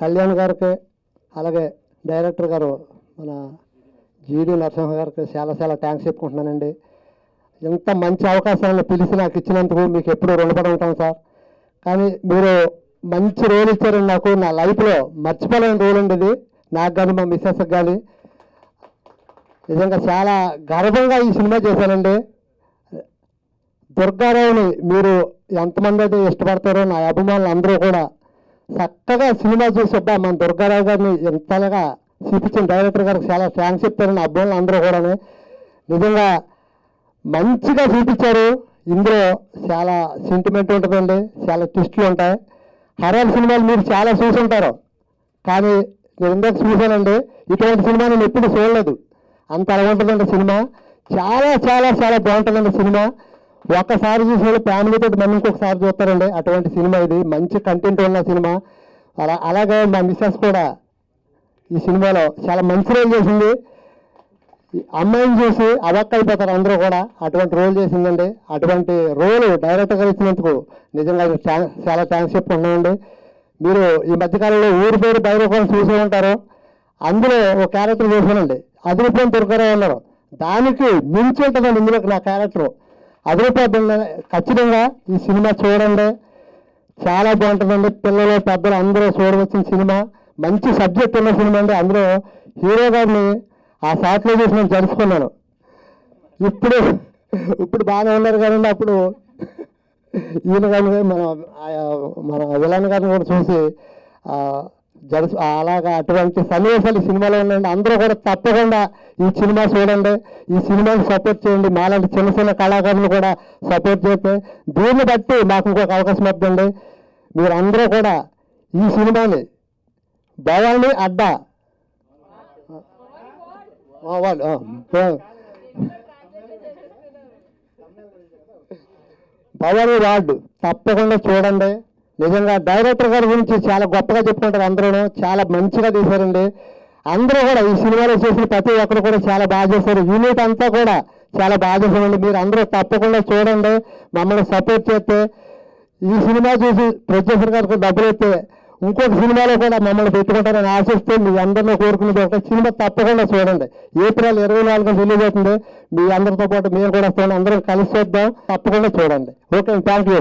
కళ్యాణ్ గారికి అలాగే డైరెక్టర్ గారు మన జీడి నరసింహ గారికి చాలా చాలా థ్యాంక్స్ చెప్పుకుంటున్నానండి. ఇంత మంచి అవకాశాలను పిలిచి నాకు ఇచ్చినందుకు మీకు ఎప్పుడూ రుణపడి ఉంటాం సార్. కానీ మీరు మంచి రోల్ ఇచ్చారండి నాకు. నా లైఫ్లో మర్చిపోలేని రోల్ అండి ఇది, నాకు కానీ మా మిస్సెస్కి కానీ. నిజంగా చాలా గర్వంగా ఈ సినిమా చేశానండి. దుర్గారావుని మీరు ఎంతమంది అయితే ఇష్టపడతారో నా అభిమానులు అందరూ కూడా చక్కగా సినిమా చూసి మన దుర్గారావు గారిని ఎంతగా చూపించిన డైరెక్టర్ గారికి చాలా థ్యాంక్స్ చెప్తారని అభిమానులు అందరూ కూడా నిజంగా మంచిగా చూపించారు. ఇందులో చాలా సెంటిమెంట్ ఉంటుందండి, చాలా ట్విస్టులు ఉంటాయి. హర్రర్ సినిమాలు మీరు చాలా చూసుంటారు, కానీ నేను ఇందాక చూశానండి, ఇటువంటి సినిమా నేను ఎప్పుడు చూడలేదు. అంత అలా ఉంటుందండి సినిమా. చాలా చాలా చాలా బాగుంటుందండి సినిమా. ఒక్కసారి చూసిన ఫ్యామిలీతో మళ్ళీ ఇంకొకసారి చూస్తారండి, అటువంటి సినిమా ఇది. మంచి కంటెంట్ ఉన్న సినిమా. అలాగే మా మిస్సెస్ కూడా ఈ సినిమాలో చాలా మంచి రోల్ చేసింది. అమ్మాయిని చూసి అవక్క అయిపోతారు అందరూ కూడా, అటువంటి రోల్ చేసిందండి. అటువంటి రోల్ డైరెక్టర్ గారు ఇచ్చినందుకు నిజంగా చాలా థ్యాంక్స్ చెప్పుకుంటున్నామండి. మీరు ఈ మధ్యకాలంలో ఊరి పేరు బైరకోని చూసే ఉంటారు, అందులో ఒక క్యారెక్టర్ చేశానండి, అదిరిపోయిన దుర్గారావు ఉన్నారు. దానికి మించి ఉంటుందండి ఇందులో నా క్యారెక్టర్. అదిరిపోతుంది. ఖచ్చితంగా ఈ సినిమా చూడండి, చాలా బాగుంటుందండి. పిల్లలు పెద్దలు అందరూ చూడవచ్చిన సినిమా. మంచి సబ్జెక్ట్ ఉన్న సినిమా అండి. అందులో హీరో గారిని ఆ షాట్లో చూసి నేను జరుపుకున్నాను. ఇప్పుడు బాగానే ఉన్నారు కదండి. అప్పుడు ఈయన కానీ మన విలన్ గారిని కూడా చూసి అలాగా అటువంటి సన్నివేశాలు ఈ సినిమాలో ఉన్నాయండి. అందరూ కూడా తప్పకుండా ఈ సినిమా చూడండి, ఈ సినిమాకి సపోర్ట్ చేయండి. మాలాంటి చిన్న చిన్న కళాకారులు కూడా సపోర్ట్ చేస్తే దీన్ని బట్టి మాకు ఇంకొక అవకాశం వద్దండి. మీరు అందరూ కూడా ఈ సినిమాని భవానీ అడ్డా భవానీ వార్డు తప్పకుండా చూడండి. నిజంగా డైరెక్టర్ గారి గురించి చాలా గొప్పగా చెప్పుకుంటారు అందరూ. చాలా మంచిగా తీశారండి. అందరూ కూడా ఈ సినిమాలో చేసిన ప్రతి ఒక్కరు కూడా చాలా బాగా చేశారు. యూనిట్ అంతా కూడా చాలా బాగా చేశారండి. మీరు అందరూ తప్పకుండా చూడండి, మమ్మల్ని సపోర్ట్ చేస్తే. ఈ సినిమా చూసి ప్రొడ్యూసర్ గారికి డబ్బులు అయితే ఇంకొక సినిమాలో కూడా మమ్మల్ని పెట్టుకుంటారని ఆశిస్తే మీ అందరినీ కోరుకునేది ఒక సినిమా తప్పకుండా చూడండి. ఏప్రిల్ 24 రిలీజ్ అవుతుంది. మీ అందరితో పాటు మేము కూడా వస్తాం, అందరం కలిసి చూద్దాం. తప్పకుండా చూడండి. Okay, thank you.